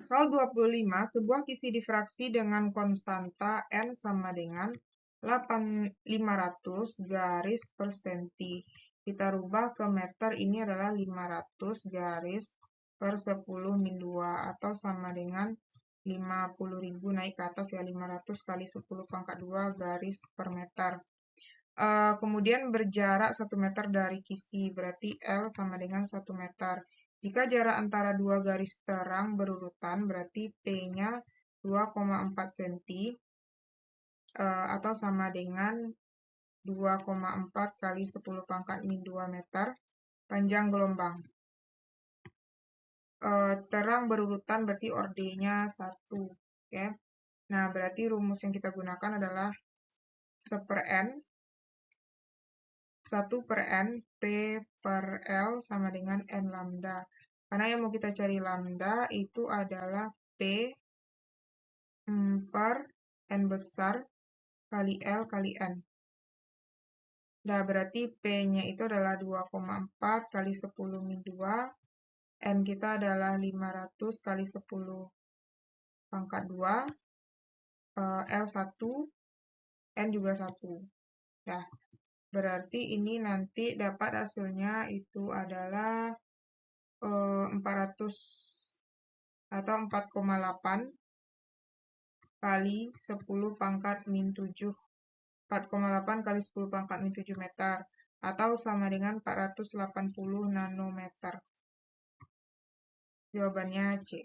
Soal 25, sebuah kisi difraksi dengan konstanta N sama dengan 500 garis per senti. Kita rubah ke meter, ini adalah 500 garis per 10 min 2 atau sama dengan 50.000 naik ke atas ya, 500 kali 10 pangkat 2 garis per meter. Kemudian berjarak 1 meter dari kisi, berarti L sama dengan 1 meter. Jika jarak antara dua garis terang berurutan, berarti P-nya 2,4 cm atau sama dengan 2,4 kali 10 pangkat min 2 meter panjang gelombang. Terang berurutan berarti ordenya 1. Ya. Nah, berarti rumus yang kita gunakan adalah 1/n 1/n P per L sama dengan N lambda. Karena yang mau kita cari lambda itu adalah P per N besar kali L kali N. Nah, berarti P-nya itu adalah 2,4 kali 10 min 2. N kita adalah 500 kali 10 pangkat 2. L 1, N juga 1. Nah, berarti ini nanti dapat hasilnya itu adalah 400 atau 4,8 kali 10 pangkat min 7. 4,8 kali 10 pangkat min 7 meter. Atau sama dengan 480 nanometer. Jawabannya C.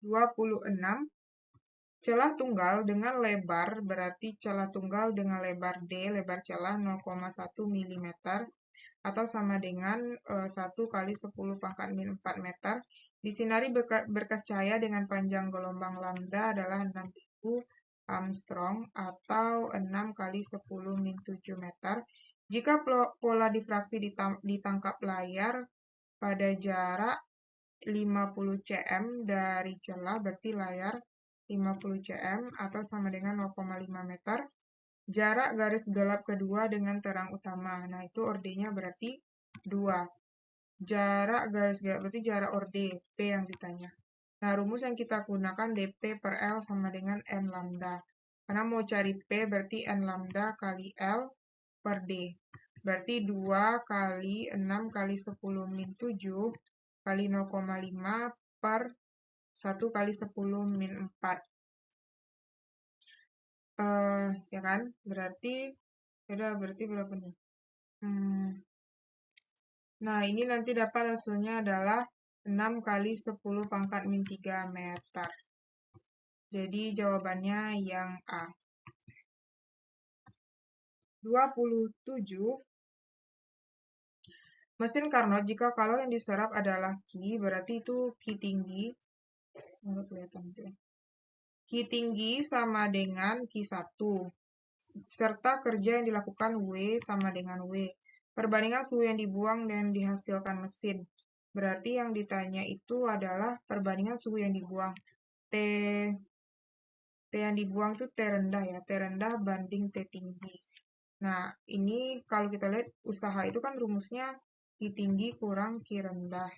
26. Celah tunggal dengan lebar berarti celah tunggal dengan lebar D, lebar celah 0,1 mm atau sama dengan 1 kali 10 pangkat min 4 meter. Disinari berkas cahaya dengan panjang gelombang lambda adalah 6000 Armstrong atau 6 kali 10 min 7 meter. Jika pola difraksi ditangkap layar pada jarak 50 cm dari celah, berarti layar 50 cm atau sama dengan 0,5 meter. Jarak garis gelap kedua dengan terang utama. Nah, itu ordenya berarti 2. Jarak garis gelap berarti jarak orde, P yang ditanya. Nah, rumus yang kita gunakan dP per L sama dengan N lambda. Karena mau cari P berarti N lambda kali L per D. Berarti 2 kali 6 kali 10 min 7 kali 0,5 per 1 kali 10 min 4. Ya kan? Berarti berapa nih? Nah, ini nanti dapat hasilnya adalah 6 kali 10 pangkat min 3 meter. Jadi jawabannya yang A. 27. Mesin Carnot jika kalor yang diserap adalah Q, berarti itu Q tinggi. Enggak kelihatan tuh ya. Q tinggi sama dengan Q1. Serta kerja yang dilakukan W sama dengan W. Perbandingan suhu yang dibuang dan dihasilkan mesin. Berarti yang ditanya itu adalah perbandingan suhu yang dibuang. T yang dibuang itu T rendah ya. T rendah banding T tinggi. Nah, ini kalau kita lihat usaha itu kan rumusnya Q tinggi kurang Q rendah.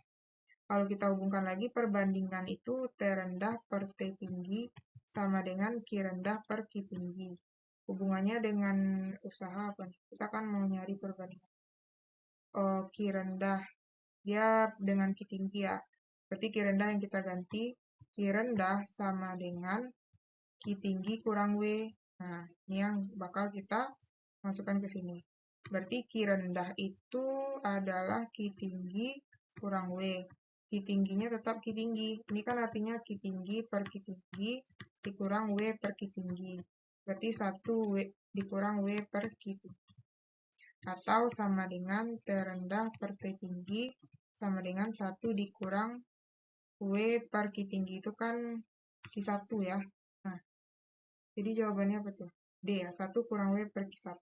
Kalau kita hubungkan lagi perbandingan itu T rendah per T tinggi sama dengan Q rendah per Q tinggi. Hubungannya dengan usaha apa nih? Kita kan mau nyari perbandingan. Q rendah, dia dengan Q tinggi ya. Berarti Q rendah yang kita ganti. Q rendah sama dengan Q tinggi kurang W. Nah, ini yang bakal kita masukkan ke sini. Berarti Q rendah itu adalah Q tinggi kurang W. Q tingginya tetap Q tinggi. Ini kan artinya Q tinggi per Q tinggi dikurang W per Q tinggi. Berarti 1 W dikurang W per Q tinggi. Atau sama dengan T rendah per T tinggi sama dengan 1 dikurang W per Q tinggi itu kan Q1 ya. Nah, jadi jawabannya apa tuh? D ya, 1 kurang W per Q1.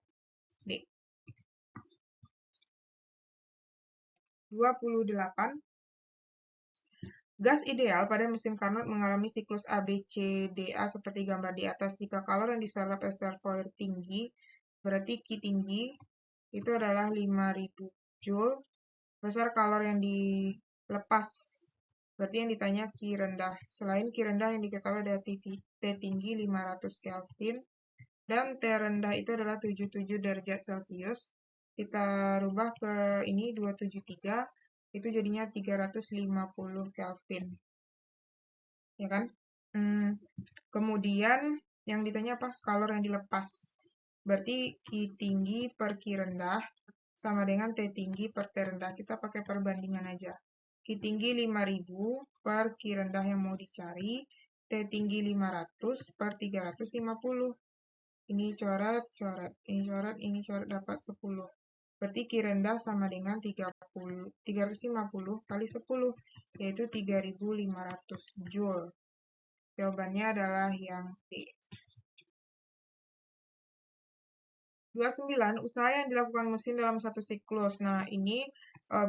D. 28. Gas ideal pada mesin Carnot mengalami siklus ABCDA seperti gambar di atas. Jika kalor yang diserap reservoir tinggi, berarti Q tinggi itu adalah 5000 Joule. Besar kalor yang dilepas Berarti yang ditanya Q rendah. Selain Q rendah yang diketahui ada T tinggi 500 Kelvin dan T rendah itu adalah 77 derajat Celcius. Kita rubah ke ini 273, itu jadinya 350 Kelvin. Ya kan? Kemudian yang ditanya apa? Kalor yang dilepas. Berarti Q tinggi per Q rendah sama dengan T tinggi per T rendah. Kita pakai perbandingan aja. Q tinggi 5000 per Q rendah yang mau dicari. T tinggi 500 per 350. Ini coret, coret. Ini coret, ini coret, dapat 10. Berarti Q rendah sama dengan 350 kali 10, yaitu 3500 Joule. Jawabannya adalah yang D. 29. Usaha yang dilakukan mesin dalam satu siklus. Nah, ini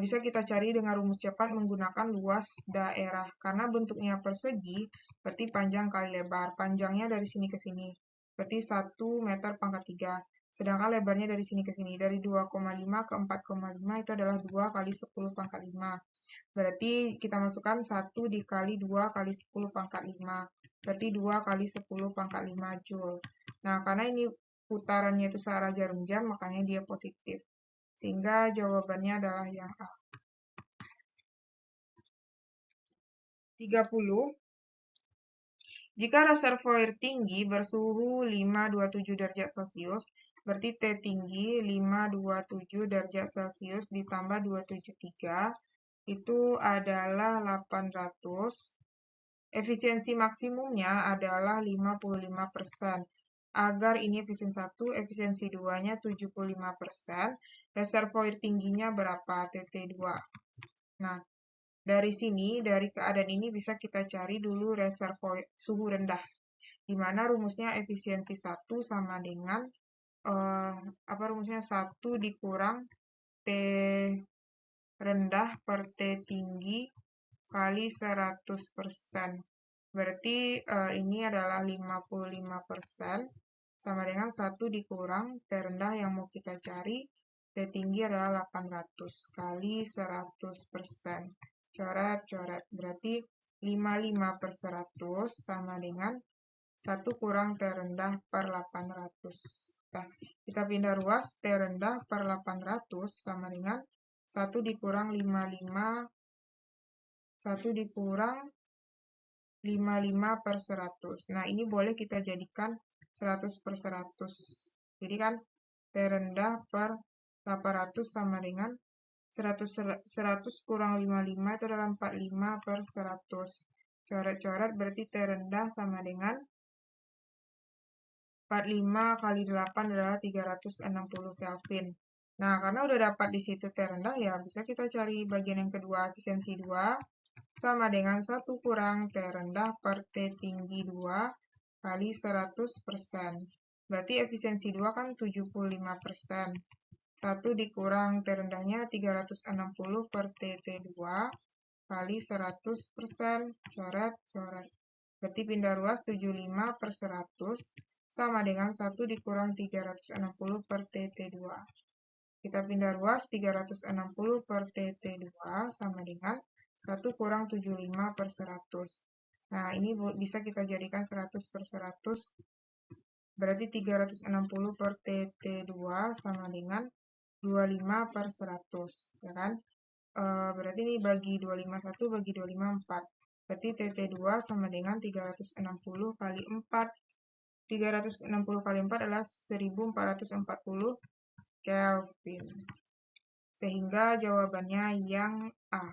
bisa kita cari dengan rumus cepat menggunakan luas daerah. Karena bentuknya persegi, berarti panjang kali lebar. Panjangnya dari sini ke sini. Berarti 1 meter pangkat 3. Sedangkan lebarnya dari sini ke sini. Dari 2,5 ke 4,5 itu adalah 2 kali 10 pangkat 5. Berarti kita masukkan 1 dikali 2 kali 10 pangkat 5. Berarti 2 kali 10 pangkat 5 Joule. Nah, karena ini putarannya itu searah jarum jam, makanya dia positif. Sehingga jawabannya adalah yang A. 30. Jika reservoir tinggi bersuhu 527 derajat Celcius, berarti T tinggi 527 derajat Celcius ditambah 273, itu adalah 800. Efisiensi maksimumnya adalah 55%. Agar ini efisiensi 1, efisiensi 2-nya 75%. Reservoir tingginya berapa? TT2. Nah, dari sini, dari keadaan ini bisa kita cari dulu reservoir suhu rendah. Di mana rumusnya efisiensi 1 sama dengan, apa rumusnya? 1 dikurang T rendah per T tinggi kali 100%. Berarti ini adalah 55%, sama dengan 1 dikurang T rendah yang mau kita cari, T tinggi adalah 800 kali 100%. Coret, coret. Berarti 55 per 100 sama dengan 1 kurang T rendah per 800. Nah, kita pindah ruas, T rendah per 800 sama dengan 1 dikurang 55, 1 dikurang 55 per 100. Nah, ini boleh kita jadikan 100 per 100. Jadi kan T rendah per 800 sama dengan 100 kurang 55 itu adalah 45 per 100. Coret-coret berarti T rendah sama dengan 45 kali 8 adalah 360 Kelvin. Nah, karena udah dapat di situ T rendah, ya bisa kita cari bagian yang kedua, efisiensi 2 sama dengan 1 kurang T rendah per T tinggi 2 kali 100%. Berarti efisiensi 2 kan 75%. 1 dikurang T rendahnya 360 per TT2 kali 100%. Coret, coret. Berarti pindah ruas 75 per 100 sama dengan 1 dikurang 360 per TT2. Kita pindah ruas 360 per TT2 sama dengan 1 kurang 75 per 100. Nah, ini bisa kita jadikan 100 per 100. Berarti 360 per TT2 sama dengan 25 per 100. Ya kan? Berarti ini bagi 25 1, bagi 25 4. Berarti TT2 sama dengan 360 kali 4. 360 kali 4 adalah 1440 Kelvin. Sehingga jawabannya yang A.